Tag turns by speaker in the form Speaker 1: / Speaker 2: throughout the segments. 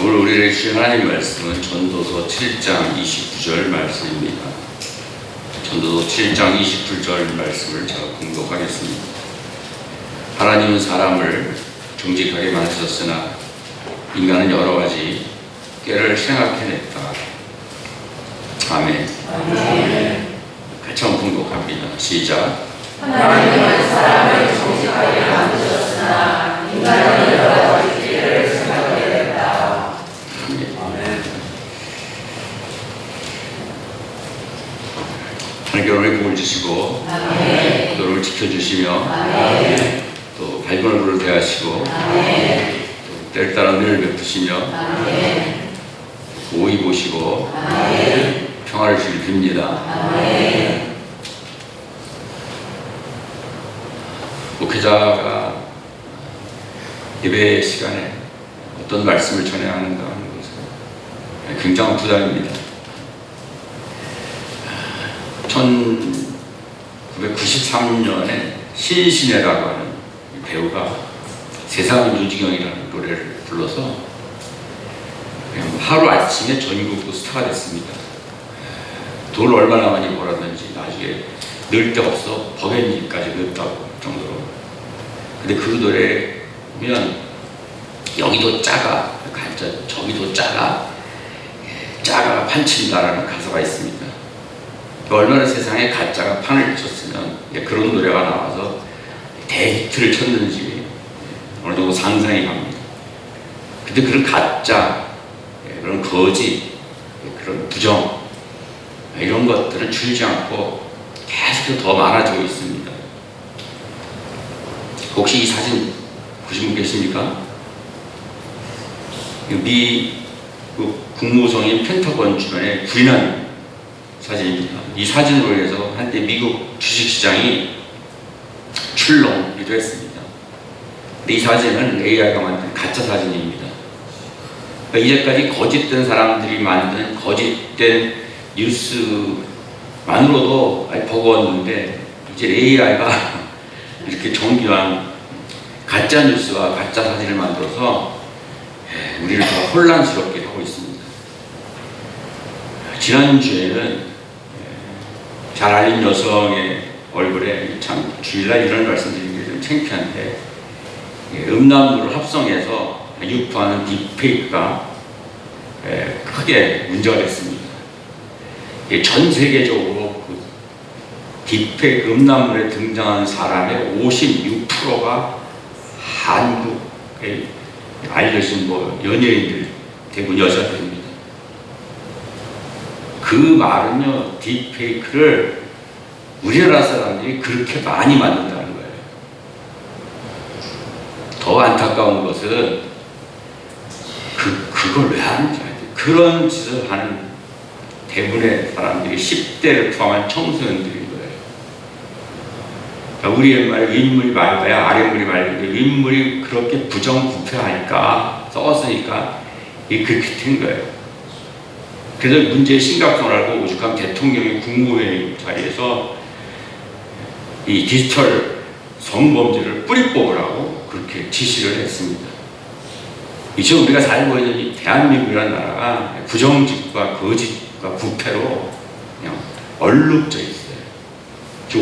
Speaker 1: 오늘 우리에게 주신 하나님 말씀은 전도서 7장 29절 말씀입니다. 전도서 7장 29절 말씀을 제가 공독하겠습니다. 하나님은 사람을 정직하게 만드셨으나 인간은 여러 가지 꾀를 생각해냈다. 아멘. 같이 한번 공독합니다. 시작.
Speaker 2: 하나님은 사람을 정직하게 만드셨으나 인간은 여러 가지 꾀를 생각해냈다.
Speaker 1: 아멘. 하나님께 오늘 복을 주시고 여러분을 지켜주시며 또 밝은 얼굴을 대하시고 또 때를 따라 늘 베푸시며 오이 보시고 평화를 주길 빕니다. 목회자가 예배 시간에 어떤 말씀을 전해야 하는가 하는 것은 굉장한 부담입니다. 1993년에 신신혜라고 하는 배우가 세상은 유지경이라는 노래를 불러서 그냥 하루아침에 전국 스타가 됐습니다. 돈을 얼마나 많이 벌었는지 나중에 넣을 데 없어 버겐지까지 넣었다고 정도로. 근데 그 노래 보면 여기도 작아 가짜 저기도 작아 작아가 판친다라는 가사가 있습니다. 얼마나 세상에 가짜가 판을 쳤으면 그런 노래가 나와서 대히트를 쳤는지 어느 정도 상상이 갑니다. 근데 그런 가짜, 그런 거짓, 그런 부정 이런 것들은 줄지 않고 계속 더 많아지고 있습니다. 혹시 이 사진 보신 분 계십니까? 미 국무성인 펜타곤 주변에 불이 사진입니다. 이 사진으로 인해서 한때 미국 주식시장이 출렁이기도 했습니다. 근데 이 사진은 AI가 만든 가짜 사진입니다. 그러니까 이제까지 거짓된 사람들이 만든 거짓된 뉴스만으로도 버거웠는데 이제 AI가 이렇게 정교한 가짜 뉴스와 가짜 사진을 만들어서 우리를 더 혼란스럽게 하고 있습니다. 지난주에는 잘 알린 여성의 얼굴에 참 주일날 이런 말씀드리는 게 좀 창피한데 음란물을 합성해서 유포하는 딥페이크가 크게 문제가 됐습니다. 전 세계적으로 그 딥페이크 음란물에 등장한 사람의 56%가 한국에 알려진 연예인들, 대부분 여자들입니다. 그 말은요, 딥페이크를 우리나라 사람들이 그렇게 많이 만든다는 거예요. 더 안타까운 것은 그걸 왜 하는지 알죠? 그런 짓을 하는 대부분의 사람들이 10대를 포함한 청소년들인 거예요. 그러니까 우리의 말 윗물이 맑아야 아랫물이 맑은데 윗물이 그렇게 부정부패하니까 썼으니까 이게 그렇게 된 거예요. 그래서 문제의 심각성을 알고 오죽하면 대통령이 국무회의 자리에서 이 디지털 성범죄를 뿌리 뽑으라고 그렇게 지시를 했습니다. 이제 우리가 살고 있는 이 대한민국이라는 나라가 부정직과 거짓과 부패로 그냥 얼룩져 있어요.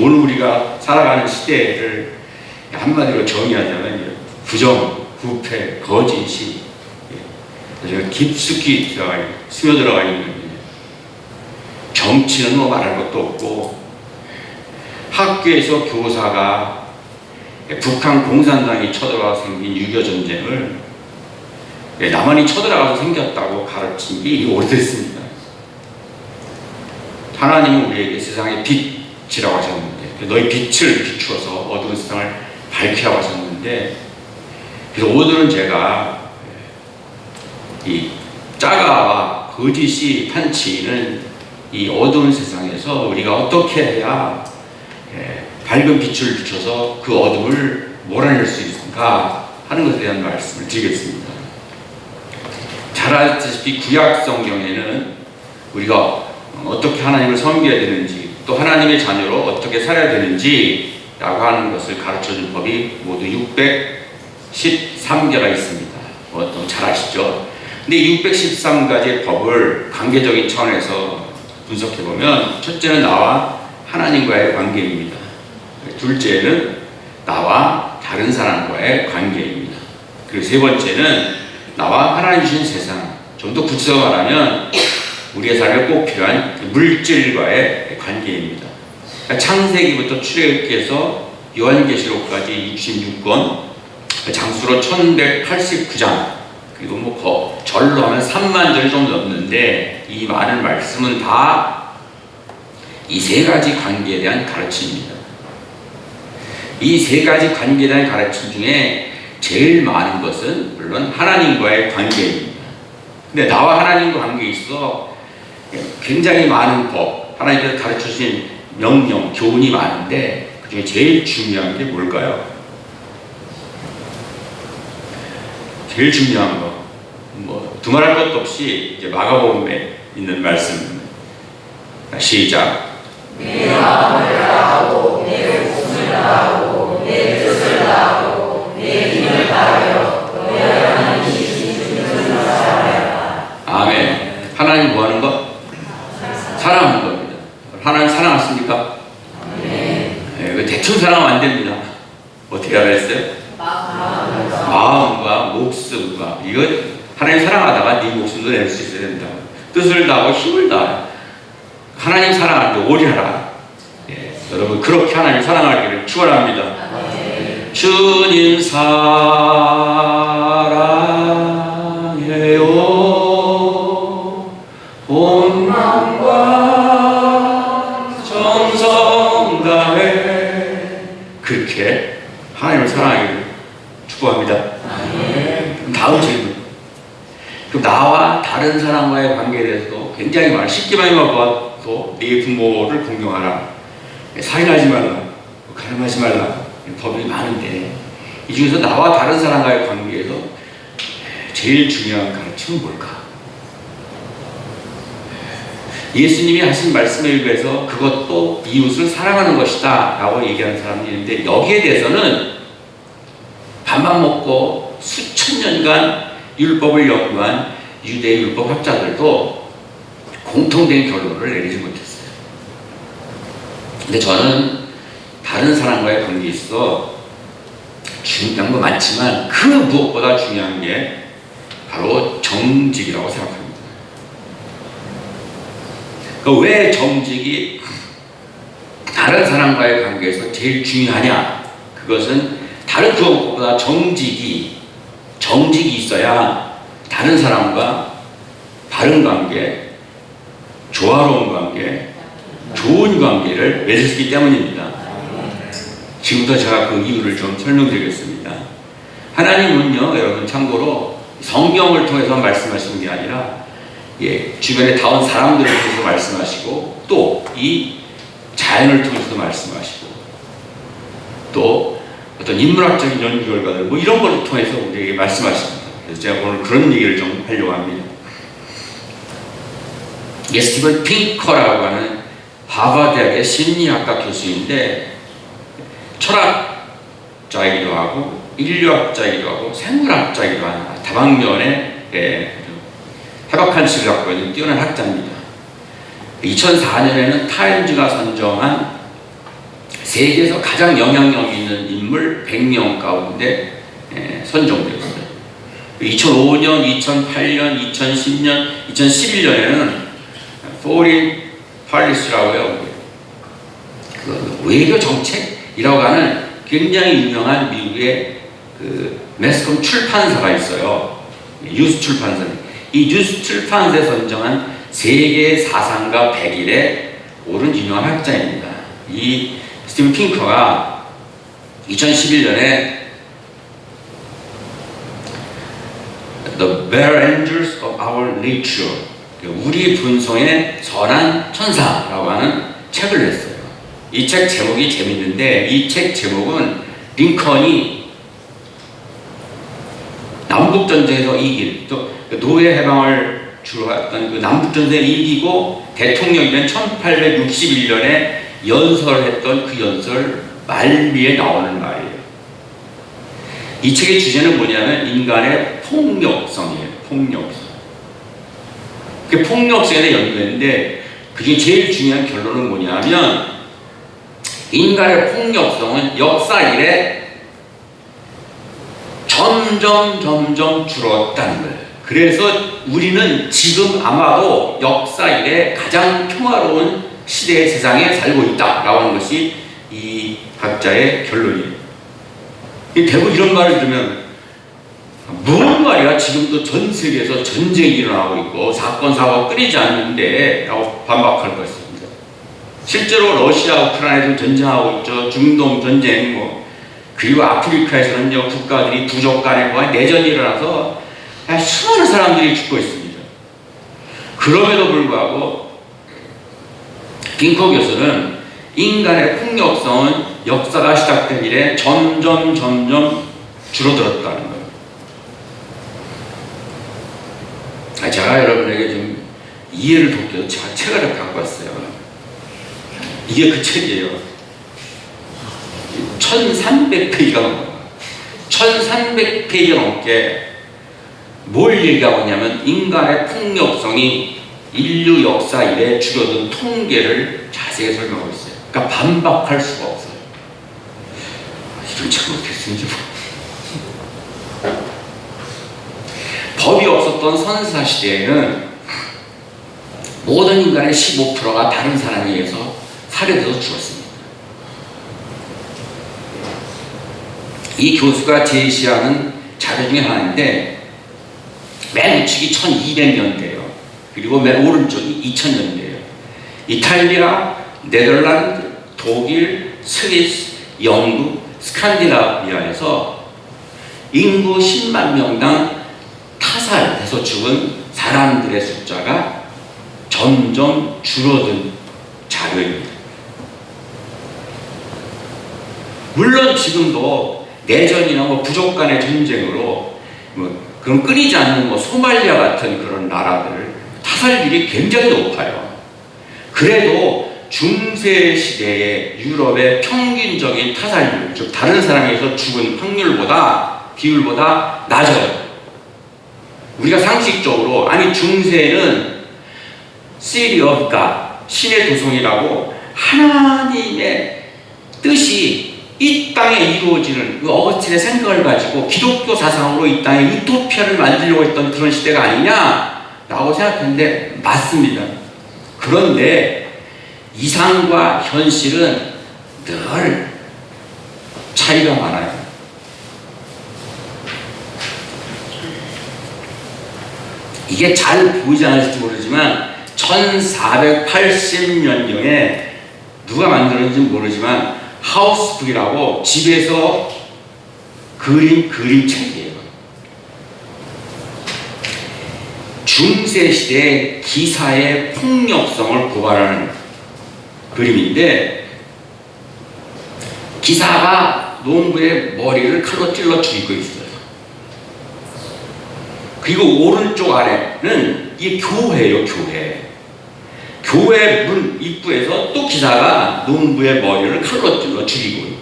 Speaker 1: 오늘 우리가 살아가는 시대를 한마디로 정의하자면 부정, 부패, 거짓이 깊숙이 스며들어가 있는 거예요. 정치는 말할 것도 없고 학교에서 교사가 북한 공산당이 쳐들어와서 생긴 6.25 전쟁을 남한이 쳐들어가서 생겼다고 가르친 게 오래됐습니다. 하나님은 우리에게 세상의 빛이라고 하셨는데 너희 빛을 비추어서 어두운 세상을 밝히라고 하셨는데 그래서 오늘은 제가 이 짜가와 거짓이 판치는 이 어두운 세상에서 우리가 어떻게 해야 밝은 빛을 비춰서 그 어둠을 몰아낼 수 있을까 하는 것에 대한 말씀을 드리겠습니다. 잘 아시다시피 구약 성경에는 우리가 어떻게 하나님을 섬겨야 되는지 또 하나님의 자녀로 어떻게 살아야 되는지 라고 하는 것을 가르쳐준 법이 모두 613개가 있습니다. 잘 아시죠? 근데 613가지의 법을 관계적인 차원에서 분석해보면 첫째는 나와 하나님과의 관계입니다. 둘째는 나와 다른 사람과의 관계입니다. 그리고 세 번째는 나와 하나님 주신 세상, 좀 더 구체적으로 말하면 우리의 삶에 꼭 필요한 물질과의 관계입니다. 그러니까 창세기부터 출애굽기에서 요한계시록까지 66권, 장수로 1189장, 그리고 뭐 절로 하면 3만 절이 좀 넘는데 이 많은 말씀은 다 이 세 가지 관계에 대한 가르침입니다. 이 세 가지 관계에 대한 가르침 중에 제일 많은 것은 물론 하나님과의 관계입니다. 근데 나와 하나님과 관계에 있어 굉장히 많은 법, 하나님께서 가르쳐주신 명령, 교훈이 많은데 그 중에 제일 중요한 게 뭘까요? 제일 중요한 거, 뭐 두말할 것도 없이 이제 마가복음에 있는 말씀. 시작.
Speaker 2: 내 마음을 다하고 내 목숨을 다하고 내 뜻을 다하고 내 힘을 다하여 너의 하나님 주님을 사랑하라.
Speaker 1: 아멘. 하나님 뭐 하는 것? 사랑하는 겁니다. 하나님 사랑하십니까? 네, 대충 사랑하면 안 됩니다. 어떻게 하라 했어요? 마음과 목숨과, 이거 하나님 사랑하다가 네 목숨도 낼 수 있어야 된다. 뜻을 다하고 힘을 다하라. 하나님 사랑하는데 오리하라. 예, 여러분 그렇게 하나님 사랑하기를 축원합니다. 주님 사랑해요 온 마음과 정성 다해. 그렇게 하나님을 사랑하기를 축복합니다. 다음 질문. 그럼 나와 다른 사람과의 관계에 대해서도 굉장히 많아. 10개만이만 봐도 네 부모를 공경하라, 살인하지 말라, 가늠하지 말라, 법이 많은데 이 중에서 나와 다른 사람과의 관계에서 제일 중요한 가르침은 뭘까? 예수님이 하신 말씀에 의해서 그것도 이웃을 사랑하는 것이다 라고 얘기하는 사람들이 있는데, 여기에 대해서는 밥만 먹고 수천 년간 율법을 연구한 유대 율법 학자들도 공통된 결론을 내리지 못했어요. 근데 저는 다른 사람과의 관계에 있어 중요한 거 많지만 그 무엇보다 중요한 게 바로 정직이라고 생각합니다. 그러니까 왜 정직이 다른 사람과의 관계에서 제일 중요하냐? 그것은 다른 무엇보다 정직이 있어야 다른 사람과 바른 관계, 조화로운 관계, 좋은 관계를 맺을 수 있기 때문입니다. 지금부터 제가 그 이유를 좀 설명드리겠습니다. 하나님은요, 여러분 참고로 성경을 통해서 말씀하시는 게 아니라 주변에 닿은 사람들을 통해서 말씀하시고 또 이 자연을 통해서도 말씀하시고 또 어떤 인문학적인 연구 결과들 뭐 이런 걸 통해서 우리에게 말씀하십니다. 그래서 제가 오늘 그런 얘기를 좀 하려고 합니다. 스티븐 핑커라고 하는 하버드대학의 심리학과 교수인데 철학자이기도 하고 인류학자이기도 하고 생물학자이기도 하는 다방면의 해박한 지식을 갖고 있는 뛰어난 학자입니다. 2004년에는 타임즈가 선정한 세계에서 가장 영향력 있는 인물 100명 가운데 선정되었어요. 2005년, 2008년, 2010년, 2011년에는 포린 팔리스라고 해요. 그 외교 정책이라고 하는 굉장히 유명한 미국의 그 매스컴 출판사가 있어요. 뉴스 출판사. 이 뉴스 출판사에 선정한 세계 사상가 100일에 오른 유명한 학자입니다. 이 스티븐 핑커가 2011년에 The Better Angels of Our Nature, 우리 분성의 선한 천사라고 하는 책을 냈어요. 이 책 제목이 재밌는데 이 책 제목은 링컨이 남북전쟁에서 이길, 또 노예 해방을 주로 했던 그 남북전쟁에 이기고 대통령이 된 1861년에 연설했던 그 연설 말미에 나오는 말이에요. 이 책의 주제는 뭐냐면 인간의 폭력성이에요. 폭력성. 그 폭력성에 연구했는데 그중에 제일 중요한 결론은 뭐냐면 인간의 폭력성은 역사 이래 점점 줄었다는 거예요. 그래서 우리는 지금 아마도 역사 이래 가장 평화로운 시대의 세상에 살고 있다라고 하는 것이 이 학자의 결론이에요. 대부분 이런 말을 들으면 뭔 말이야, 지금도 전 세계에서 전쟁이 일어나고 있고 사건 사고가 끊이지 않는데 라고 반박할 것입니다. 실제로 러시아 우크라이나에서 전쟁하고 있죠. 중동 전쟁 그리고 아프리카에서는요 국가들이 부족 간에 내전이 일어나서 수많은 사람들이 죽고 있습니다. 그럼에도 불구하고 딩커 교수는 인간의 폭력성은 역사가 시작된 이래 점점 줄어들었다는 거예요. 제가 여러분에게 좀 이해를 돕기 위해서 제가 책을 이렇게 갖고 왔어요. 이게 그 책이에요. 1300페이지가 넘어요. 1300페이지가 넘게 뭘 얘기하고 있냐면 인간의 폭력성이 인류 역사 이래 줄어든 통계를 자세히 설명하고 있어요. 그러니까 반박할 수가 없어요. 이런 책을 어떻게 쓰는지 법이 없었던 선사 시대에는 모든 인간의 15%가 다른 사람에 의해서 살해돼서 죽었습니다. 이 교수가 제시하는 자료 중에 하나인데 맨 우측이 1200년대예요. 그리고 맨 오른쪽이 2000년대예요. 이탈리아, 네덜란드, 독일, 스위스, 영국, 스칸디나비아에서 인구 10만 명당 타살해서 죽은 사람들의 숫자가 점점 줄어든 자료입니다. 물론 지금도 내전이나 부족 간의 전쟁으로 그런 끊이지 않는 소말리아 같은 그런 나라들 타살률이 굉장히 높아요. 그래도 중세 시대의 유럽의 평균적인 타살률, 즉 다른 사람에서 죽은 비율보다 낮아요. 우리가 상식적으로 중세는 City of God, 신의 도성이라고 하나님의 뜻이 이 땅에 이루어지는 어거스틴의 생각을 가지고 기독교 사상으로 이 땅에 유토피아를 만들려고 했던 그런 시대가 아니냐라고 생각했는데 맞습니다. 그런데 이상과 현실은 늘 차이가 많아요. 이게 잘 보이지 않을지 모르지만 1480년경에 누가 만들었는지 모르지만 하우스북이라고 집에서 그림책이에요. 중세시대 기사의 폭력성을 고발하는 그림인데 기사가 농부의 머리를 칼로 찔러 죽이고 있어요. 그리고 오른쪽 아래는 이게 교회예요, 교회. 교회 문 입구에서 또 기사가 농부의 머리를 칼로 찔러 죽이고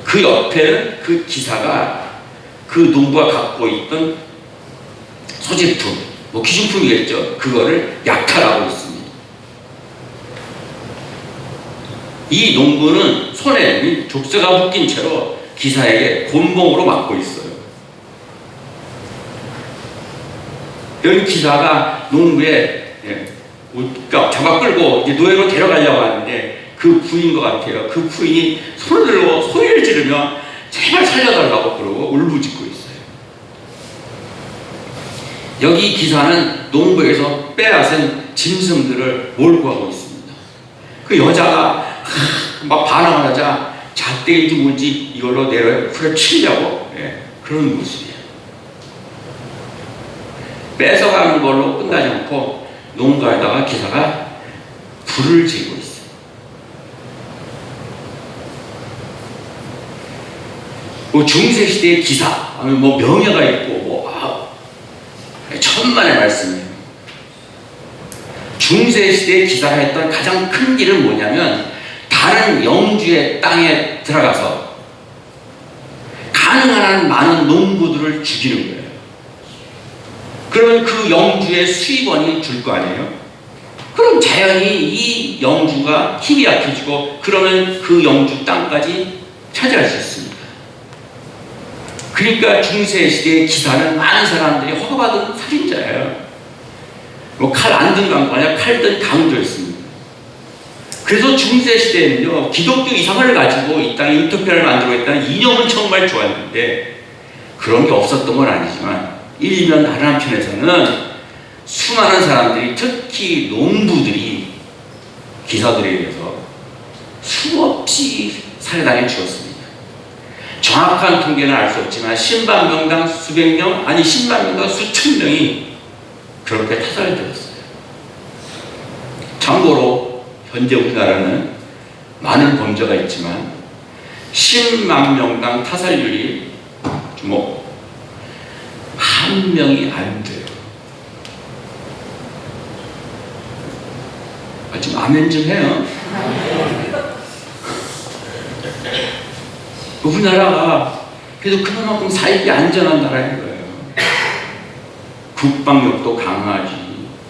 Speaker 1: 그 옆에는 그 기사가 그 농부가 갖고 있던 소지품, 기준품이겠죠. 그거를 약탈하고 있습니다. 이 농부는 손에 족쇄가 묶인 채로 기사에게 곤봉으로 맞고 있어요. 여기 기사가 농부의 잡아 끌고 이제 노예로 데려가려고 하는데 그 부인인 것 같아요. 그 부인이 손을 들고 소리를 지르며 제발 살려달라고 그러고 울부짖고 있어요. 여기 기사는 농부에서 빼앗은 짐승들을 몰고 가고 있습니다. 그 여자가 막 반항을 하자 잣대인지 뭔지 이걸로 내려 후려치려고 그런 모습이에요. 뺏어가는 걸로 끝나지 않고 농가에다가 기사가 불을 지고 있어요. 중세시대의 기사 하면 명예가 있고 천만의 말씀이에요. 중세시대의 기사가 했던 가장 큰 일은 뭐냐면 다른 영주의 땅에 들어가서 가능한 한 많은 농부들을 죽이는 거예요. 그러면 그 영주의 수입원이 줄 거 아니에요? 그럼 자연히 이 영주가 힘이 약해지고 그러면 그 영주 땅까지 차지할 수 있습니다. 그러니까 중세시대의 기사는 많은 사람들이 허가받은 살인자예요. 뭐 칼 안 든 강도 아니라 칼 든 강도 있습니다. 그래서 중세시대에는요, 기독교 이상을 가지고 이 땅에 유토피아를 만들어냈다는 이념은 정말 좋았는데 그런 게 없었던 건 아니지만 일면 다른 한편에서는 수많은 사람들이, 특히 농부들이 기사들에 의해서 수없이 살해당해 죽었습니다. 정확한 통계는 알 수 없지만 10만 명당 수백 명, 아니 10만 명당 수천 명이 그렇게 타살되었어요. 참고로 현재 우리나라는 많은 범죄가 있지만 10만 명당 타살률이 뭐 한 명이 안 돼요. 좀 아멘 좀 해요. 우리나라가 그래도 그만큼 살기 안전한 나라인 거예요. 국방력도 강하지,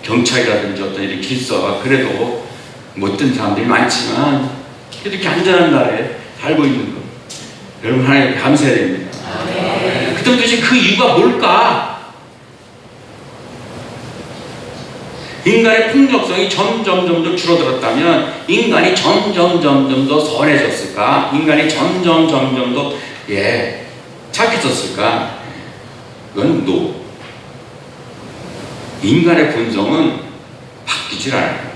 Speaker 1: 경찰이라든지 어떤 이런 질서가 그래도 못된 사람들이 많지만 그래도 이렇게 안전한 나라에 살고 있는 거, 여러분 하나님께 감사해야 됩니다. 도대체 그 이유가 뭘까? 인간의 폭력성이 점점 줄어들었다면 인간이 점점 더 선해졌을까? 인간이 점점 더 착해졌을까? 그건 노. 인간의 본성은 바뀌질 않아요.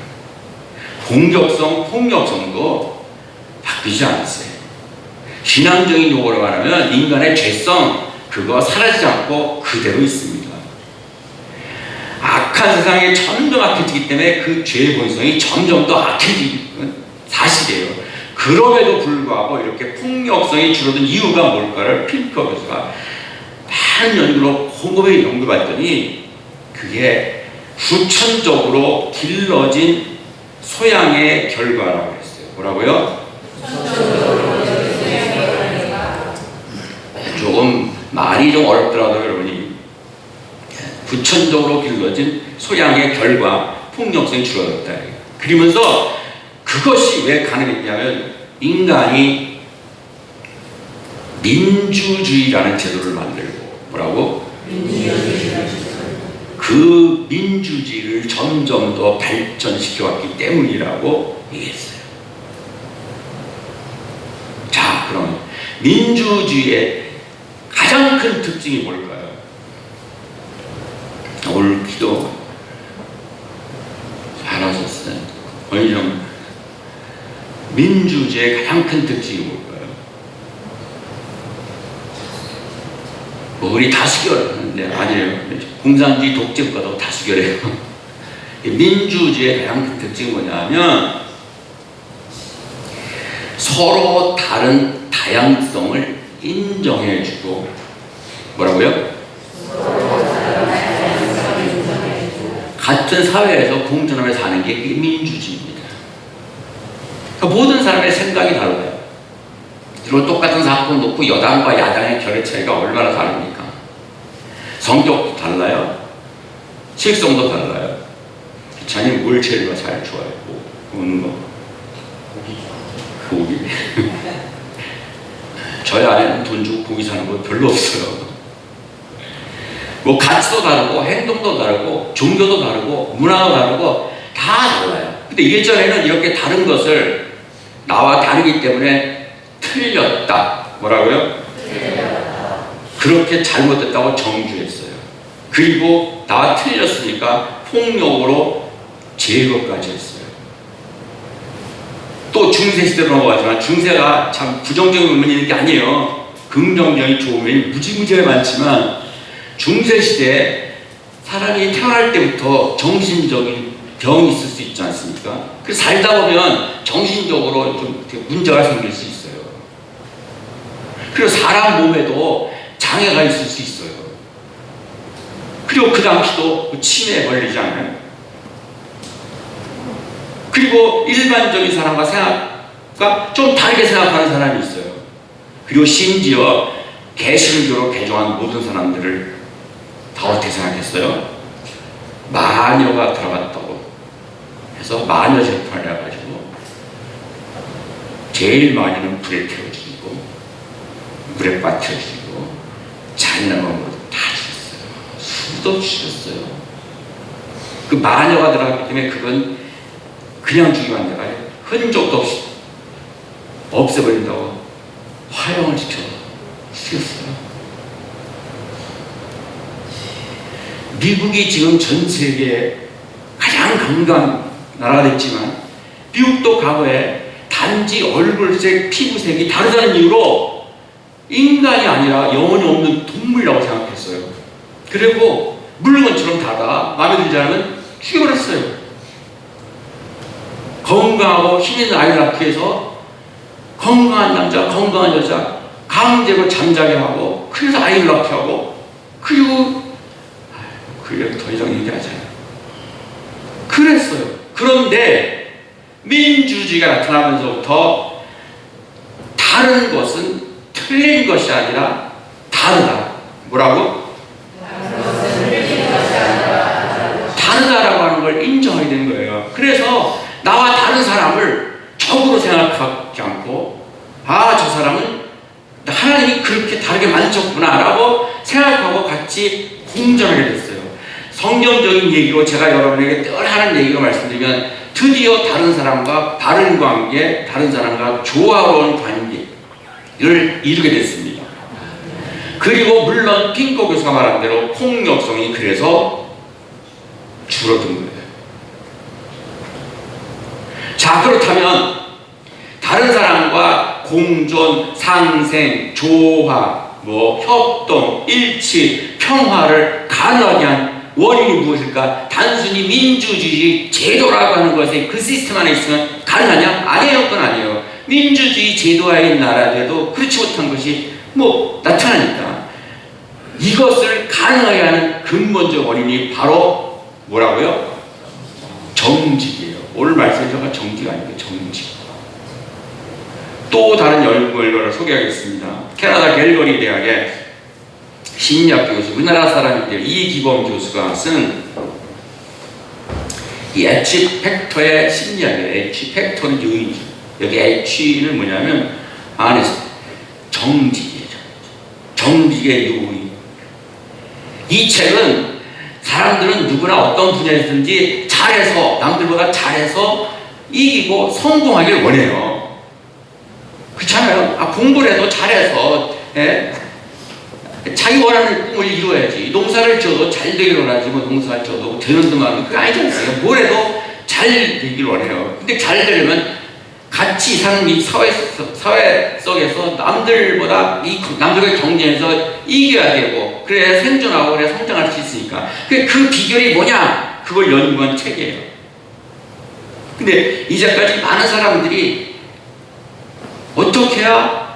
Speaker 1: 공격성, 폭력성도 바뀌지 않았어요. 신앙적인 용어로 말하면 인간의 죄성, 그거 사라지지 않고 그대로 있습니다. 악한 세상에 점점 악해지기 때문에 그 죄의 본성이 점점 더 악해지는 건 사실이에요. 그럼에도 불구하고 이렇게 폭력성이 줄어든 이유가 뭘까를 필커 교수가 많은 연구로 곰곰이 연구해봤더니 그게 후천적으로 길러진 소양의 결과라고 했어요. 뭐라고요? 조금 말이 좀 어렵더라도 여러분이 후천적으로 길러진 소양의 결과, 폭력성이 줄어들었다. 그러면서 그것이 왜 가능했냐면 인간이 민주주의라는 제도를 만들고, 뭐라고? 그 민주주의를 점점 더 발전시켜왔기 때문이라고 얘기했어요. 자, 그럼 민주주의의 가장 큰 특징이 뭘까요? 오늘 기도 잘하셨어요. 원희정, 민주주의의 가장 큰 특징이 뭘까요? 뭐 우리 다수결하는데 아니에요. 공산주의 독재국가도 다수결해요. 민주주의의 가장 큰 특징이 뭐냐면 서로 다른 다양성을 인정해주고, 뭐라고요? 같은 사회에서 공존하며 사는 게 민주주의입니다. 그러니까 모든 사람의 생각이 다르고요. 그리고 똑같은 사건 놓고 여당과 야당의 결의 차이가 얼마나 다릅니까? 성격도 달라요. 식성도 달라요. 기차님 뭘 제일 잘 좋아해요? 먹는 거? 고기. 저희 아내는 돈 주고 고기 사는 거 별로 없어요. 뭐 가치도 다르고 행동도 다르고 종교도 다르고 문화도 다르고 다 달라요. 근데 예전에는 이렇게 다른 것을 나와 다르기 때문에 틀렸다. 뭐라고요? 그렇게 잘못됐다고 정죄했어요. 그리고 나와 틀렸으니까 폭력으로 제거까지 했어요. 또 중세시대로 넘어가지만 중세가 참 부정적인 면이 있는 게 아니에요. 긍정적인 좋은 면이 무지무지하게 많지만 중세시대에 사람이 태어날 때부터 정신적인 병이 있을 수 있지 않습니까? 그래서 살다 보면 정신적으로 좀 문제가 생길 수 있어요. 그리고 사람 몸에도 장애가 있을 수 있어요. 그리고 그 당시도 치매에 걸리지 않아요. 그리고 일반적인 사람과 생각과 좀 다르게 생각하는 사람이 있어요. 그리고 심지어 개신교로 개종한 모든 사람들을 다 어떻게 생각했어요? 마녀가 들어갔다고 해서 마녀 재판을 해가지고 제일 마녀는 불에 태워주고 물에 빠뜨려주고 잔인한 방법으로 다 죽였어요. 수도 죽였어요. 그 마녀가 들어갔기 때문에 그건 그냥 죽이면 안 돼요. 흔적도 없이 없애버린다고 화형을 시켜 죽였어요. 미국이 지금 전 세계에 가장 강대한 나라가 됐지만 미국도 과거에 단지 얼굴색, 피부색이 다르다는 이유로 인간이 아니라 영혼이 없는 동물이라고 생각했어요. 그리고 물건처럼 다르다, 마음에 들지 않으면 죽여버렸어요. 건강하고 힘 있는 아이를 낳기 위해서 건강한 남자, 건강한 여자 강제로 잠자게 하고 그래서 아이를 낳게 하고 그리고 더 이상 얘기하지 않아요. 그랬어요. 그런데 민주주의가 나타나면서부터 다른 것은 틀린 것이 아니라 다르다. 뭐라고? 다르다라고 하는 걸 인정하게 되는 거예요. 그래서 나와 다른 사람을 적으로 생각하지 않고 저 사람은 하나님이 그렇게 다르게 만드셨구나 라고 생각하고 같이 공존하게 됐어요. 성경적인 얘기로 제가 여러분에게 늘 하는 얘기로 말씀드리면 드디어 다른 사람과 바른 관계, 다른 사람과 조화로운 관계를 이루게 됐습니다. 그리고 물론 핑거 교수가 말한 대로 폭력성이 그래서 줄어든 거예요. 자, 그렇다면 다른 사람과 공존, 상생, 조화, 협동, 일치, 평화를 가능하게 한 원인이 무엇일까? 단순히 민주주의 제도라고 하는 것에 그 시스템 안에 있으면 가능하냐? 아니에요. 그건 아니에요. 민주주의 제도화의 나라들도 그렇지 못한 것이 나타나니까 이것을 가능하게 하는 근본적 원인이 바로 뭐라고요? 정직이에요. 오늘 말씀드린 정직이 아니고 정직. 또 다른 연구 결과를 소개하겠습니다. 캐나다 갤거리 대학의 심리학 교수, 우리나라 사람인데 이기범 교수가 쓴 이 H 팩터의 심리학이에요. H 팩터는 요인이죠. 여기 H는 뭐냐면 안에서 정직이에요. 정직의 요인. 이 책은 사람들은 누구나 어떤 분야에서든지 잘해서, 남들보다 잘해서 이기고 성공하길 원해요. 그렇잖아요. 공부를 해도 잘해서 자기 원하는 꿈을 이루어야지. 농사를 지어도 잘 되기를 원하지, 농사를 지어도 되는 듯만 그게 아니잖아요. 뭘 해도 잘 되기를 원해요. 근데 잘 되려면 같이 사는 이 사회 속에서 남들과 경쟁해서 이겨야 되고, 그래야 생존하고 그래야 성장할 수 있으니까. 그 비결이 뭐냐? 그걸 연구한 책이에요. 근데 이제까지 많은 사람들이 어떻게 해야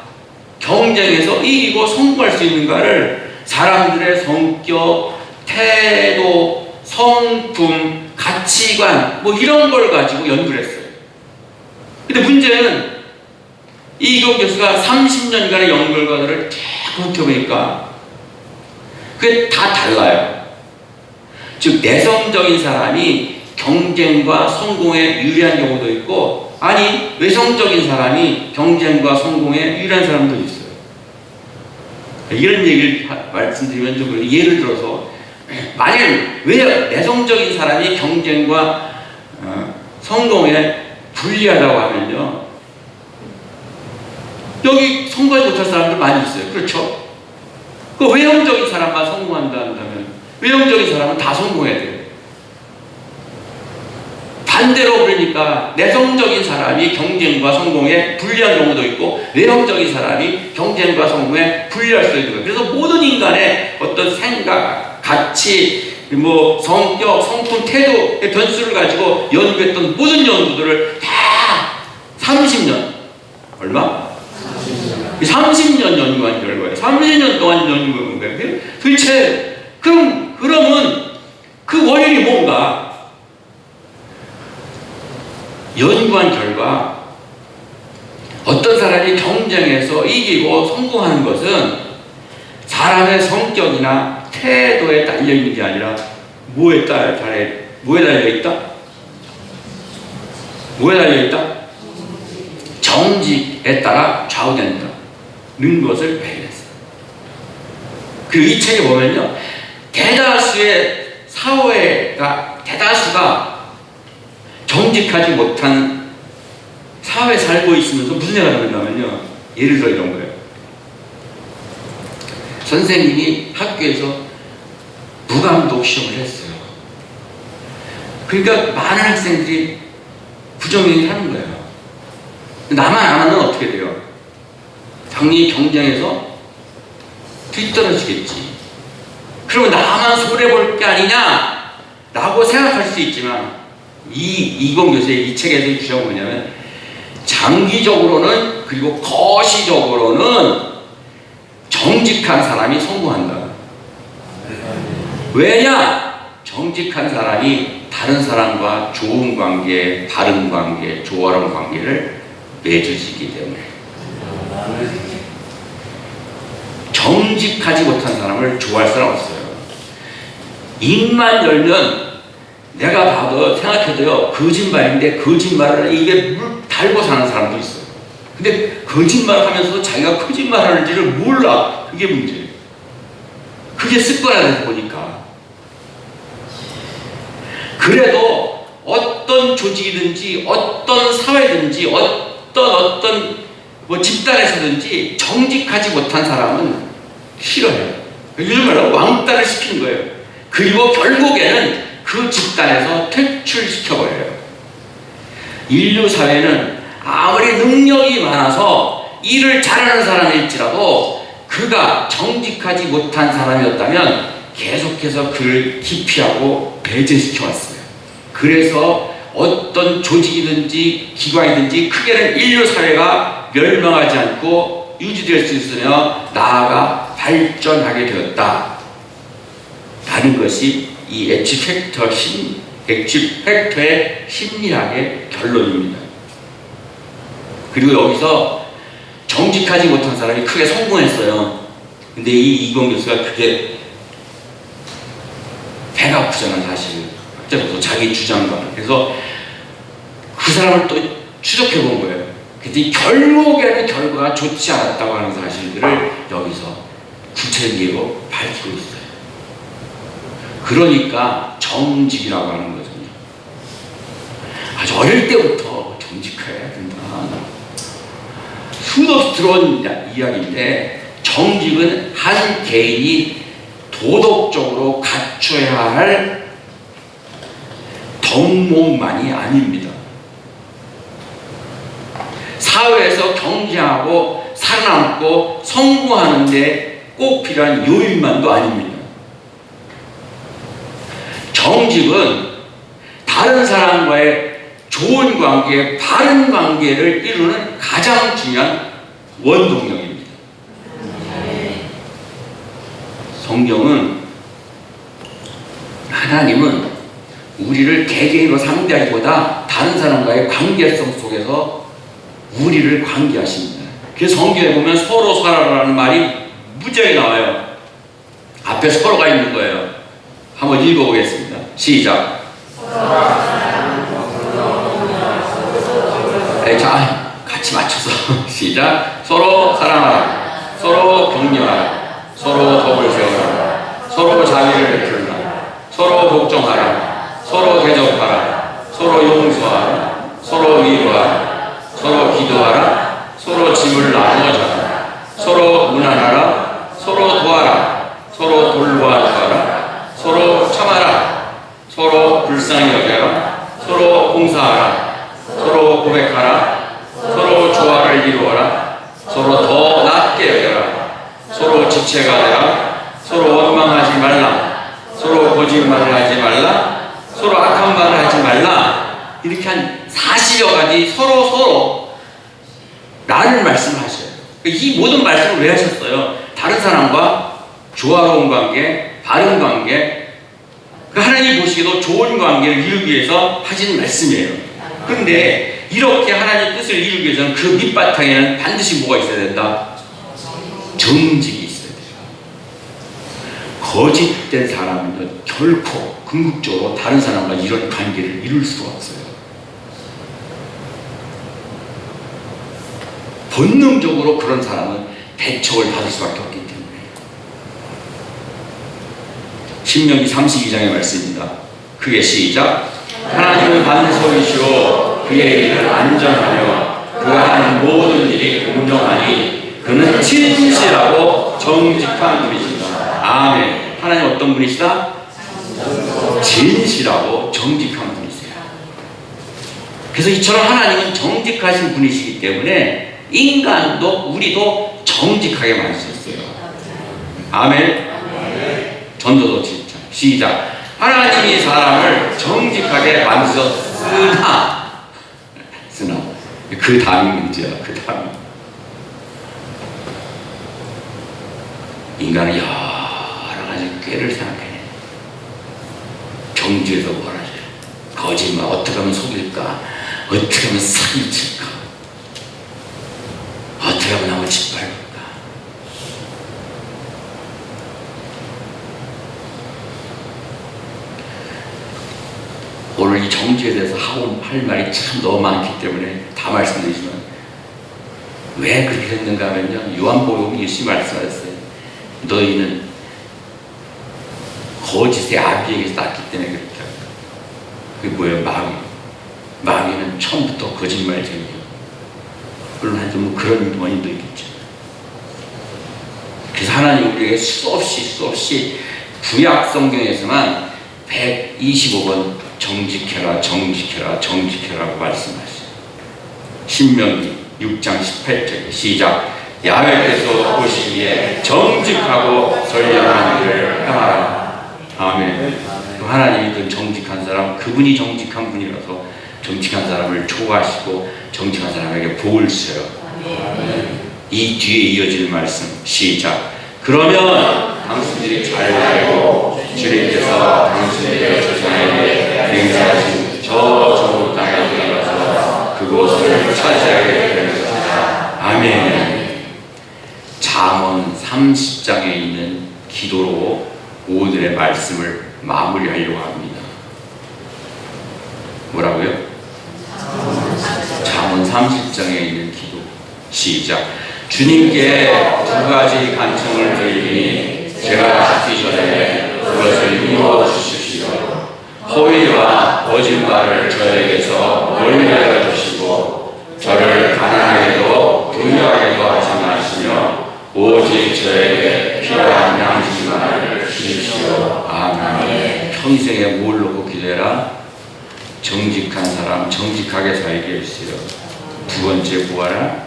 Speaker 1: 경쟁에서 이기고 성공할 수 있는가를 사람들의 성격, 태도, 성품, 가치관 이런 걸 가지고 연구를 했어요. 근데 문제는 이기범 교수가 30년간의 연구 결과들을 쫙 훑어보니까 그게 다 달라요. 즉 내성적인 사람이 경쟁과 성공에 유리한 경우도 있고, 아니 외성적인 사람이 경쟁과 성공에 유리한 사람도 있어요. 이런 얘기를 말씀드리면 좀 예를 들어서, 만약 왜 내성적인 사람이 경쟁과 성공에 불리하다고 하면요, 여기 성공하지 못할 사람들 많이 있어요. 그렇죠? 그 외형적인 사람만 성공한다 한다면 외형적인 사람은 다 성공해야 돼요. 반대로 그러니까 내성적인 사람이 경쟁과 성공에 불리한 경우도 있고 외형적인 사람이 경쟁과 성공에 불리할 수도 있는 거예요. 그래서 모든 인간의 어떤 생각, 가치, 성격, 성품, 태도의 변수를 가지고 연구했던 모든 연구들을 다 30년, 얼마? 30년 연구한 결과예요. 30년 동안 연구한 거예요. 도대체 그러면 그 원인이 뭔가? 연구한 결과 어떤 사람이 경쟁에서 이기고 성공하는 것은 사람의 성격이나 태도에 달려있는 게 아니라 뭐에 달려있다? 뭐에 달려있다? 정직에 따라 좌우된다는 것을 발견했어요. 그리고 이 책에 보면요, 대다수가 정직하지 못한 사회에 살고 있으면서 무슨 얘기가 나오냐면요, 예를 들어 이런 거예요. 선생님이 학교에서 무감독 시험을 했어요. 그러니까 많은 학생들이 부정행위를 하는 거예요. 나만 안 하면 어떻게 돼요? 당연히 경쟁에서 뒤떨어지겠지. 그러면 나만 손해볼 게 아니냐? 라고 생각할 수 있지만, 이건 교수의 이 책에서의 주장은 뭐냐면, 장기적으로는, 그리고 거시적으로는 정직한 사람이 성공한다. 왜냐? 정직한 사람이 다른 사람과 좋은 관계, 바른 관계, 조화로운 관계를 맺어지기 때문에. 정직하지 못한 사람을 좋아할 사람 없어요. 입만 열면 내가 봐도 생각해도요, 거짓말인데 거짓말을 이게 물 달고 사는 사람도 있어요. 근데 거짓말 하면서도 자기가 거짓말 하는지를 몰라. 그게 문제예요. 그게 습관화돼서 보니까. 그래도 어떤 조직이든지 어떤 사회든지 어떤 집단에서든지 정직하지 못한 사람은 싫어해요. 요즘 말로 왕따를 시키는 거예요. 그리고 결국에는 그 집단에서 퇴출시켜버려요. 인류 사회는 아무리 능력이 많아서 일을 잘하는 사람일지라도 그가 정직하지 못한 사람이었다면 계속해서 그를 기피하고 배제시켜 왔어요. 그래서 어떤 조직이든지 기관이든지 크게는 인류 사회가 멸망하지 않고 유지될 수 있으며 나아가 발전하게 되었다 라는 것이 이 엣지팩터의 심리학의 결론입니다. 그리고 여기서 정직하지 못한 사람이 크게 성공했어요. 근데 이 이건 교수가 그게 배가 아프잖아, 사실. 학자로서 자기 주장과. 그래서 그 사람을 또 추적해 본 거예요. 근데 결국에는 결과가 좋지 않았다고 하는 사실들을 여기서 구체적으로 밝히고 있어요. 그러니까 정직이라고 하는 거거든요. 아주 어릴 때부터 정직해야 된다. 수도 들어온 이야기인데, 정직은 한 개인이 도덕적으로 갖춰야 할 덕목만이 아닙니다. 사회에서 경쟁하고 살아남고 성공하는데 꼭 필요한 요인만도 아닙니다. 정직은 다른 사람과의 좋은 관계, 바른 관계를 이루는 가장 중요한 원동력입니다. 성경은, 하나님은 우리를 개개인으로 상대하기보다 다른 사람과의 관계성 속에서 우리를 관계하십니다. 그래서 성경에 보면 서로 살아라는 말이 무지하게 나와요. 앞에 서로가 있는 거예요. 한번 읽어보겠습니다. 시작. 자, 같이 맞춰서 시작. 서로 사랑하라. 서로 격려하라. 서로 덕을 세워라. 서로 자비를 베풀라. 서로 복종하라. 서로 대접하라. 서로 용서하라. 서로 위로하라. 서로 기도하라. 서로 짐을 나누어줘라. 서로 무난하라. 서로 도와라. 서로 돌보아주라. 서로 참아라. 서로 불쌍히 여겨라. 서로 봉사하라. 서로 고백하라. 서로 조화를 이루어라. 서로 더 낮게 여겨라. 서로 지체가 되라. 서로 원망하지 말라. 서로 거짓말을 하지 말라. 서로 악한 말을 하지 말라. 이렇게 한 40여 가지 서로 라는 말씀을 하셔요. 이 모든 말씀을 왜 하셨어요? 다른 사람과 조화로운 관계, 바른 관계, 하나님이 보시기에도 좋은 관계를 이루기 위해서 하신 말씀이에요. 그런데 이렇게 하나님의 뜻을 이루기 위해서는 그 밑바탕에는 반드시 뭐가 있어야 된다? 정직이 있어야 돼요. 거짓된 사람은요 결코 궁극적으로 다른 사람과 이런 관계를 이룰 수가 없어요. 본능적으로 그런 사람은 배척을 받을 수밖에 없기 때문에. 신명기 32장의 말씀입니다. 크게 시작. 하나님은 반석이시오 그의 일을 안전하며 그가 하는 모든 일이 공정하니 그는 진실하고 정직한 분이시다. 아멘. 하나님 어떤 분이시다? 진실하고 정직한 분이세요. 그래서 이처럼 하나님은 정직하신 분이시기 때문에 인간도 우리도 정직하게 만드셨어요. 아멘. 전도서 진짜 시작. 하나님이 사람을 정직하게 만드셨으나 그 다음이 문제야. 그 다음이 인간은 여러 가지 꾀를 생각해. 정죄도 원하죠. 거짓말 어떻게 하면 속일까? 어떻게 하면 사기칠까? 어떻게 하면 남을 짓밟을까? 오늘 이 정죄에 대해서 할 말이 참 너무 많기 때문에 다 말씀드리지만 왜 그렇게 됐는가 하면요, 요한복음 예수님이 말씀하셨어요. 너희는 거짓의 아비에게서 났기 때문에 그렇게 합니다. 그게 뭐예요? 마귀는 처음부터 거짓말쟁이에요. 물론 뭐 그런 원인도 있겠죠. 그래서 하나님 우리에게 수없이 구약 성경에서만 125번 정직해라 정직해라고 말씀하시죠. 신명기 6장 18절에 시작. 야훼께서 보시기에 정직하고 선량한 일을 행하라. 아멘. 하나님이 그 정직한 사람, 그분이 정직한 분이라서 정직한 사람을 좋아하시고 정직한 사람에게 복을 주셔요. 이 뒤에 이어질 말씀 시작. 그러면 당신들이 잘 알고 주님께서 당신들의 조상에게 맹세하신 저 좋은 땅에 들어가서 그곳을 차지하게 될 것이다. 아멘. 잠언 30장에 있는 기도로 오늘의 말씀을 마무리하려고 합니다. 뭐라고요? 잠언 30장에 있는 기도 시작. 주님께 두 가지 간청을 드리니 제가 죽기 전에 그것을 이루어 주십시오. 허위와 거짓말을 저에게서 멀리하여 주시고 저를 가난하게도 부유하게도 하지 마시며 오직 저에게 필요한 양식만을 주십시오. 아멘. 평생에 뭘 놓고 기도해라? 정직한 사람, 정직하게 살게 해주세요. 두 번째 뭐하라?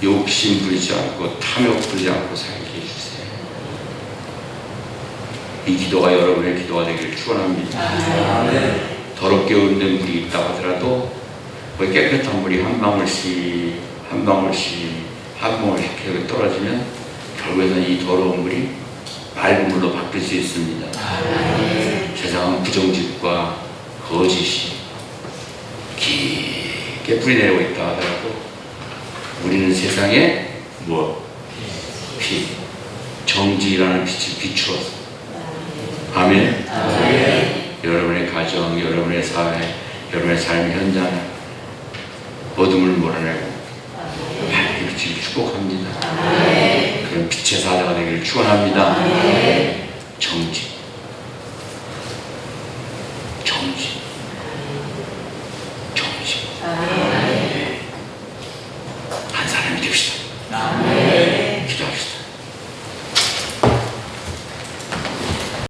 Speaker 1: 욕심 부리지 않고 탐욕 부리지 않고 살게 해주세요. 이 기도가 여러분의 기도가 되기를 축원합니다. 더럽게 웃는 물이 있다고 하더라도 그 깨끗한 물이 한 방울씩 떨어지면 결국에는 이 더러운 물이 맑은 물로 바뀔 수 있습니다. 세상은 부정직과 거짓이 깊게 뿌리내리고 있다 하더라도 우리는 세상에 정직이라는 빛을 비추어서 아멘. 여러분의 가정, 여러분의 사회, 여러분의 삶의 현장을 어둠을 몰아내고 밝게 빛을 축복합니다. 그런 빛의 사자가 되기를 축원합니다. 정직.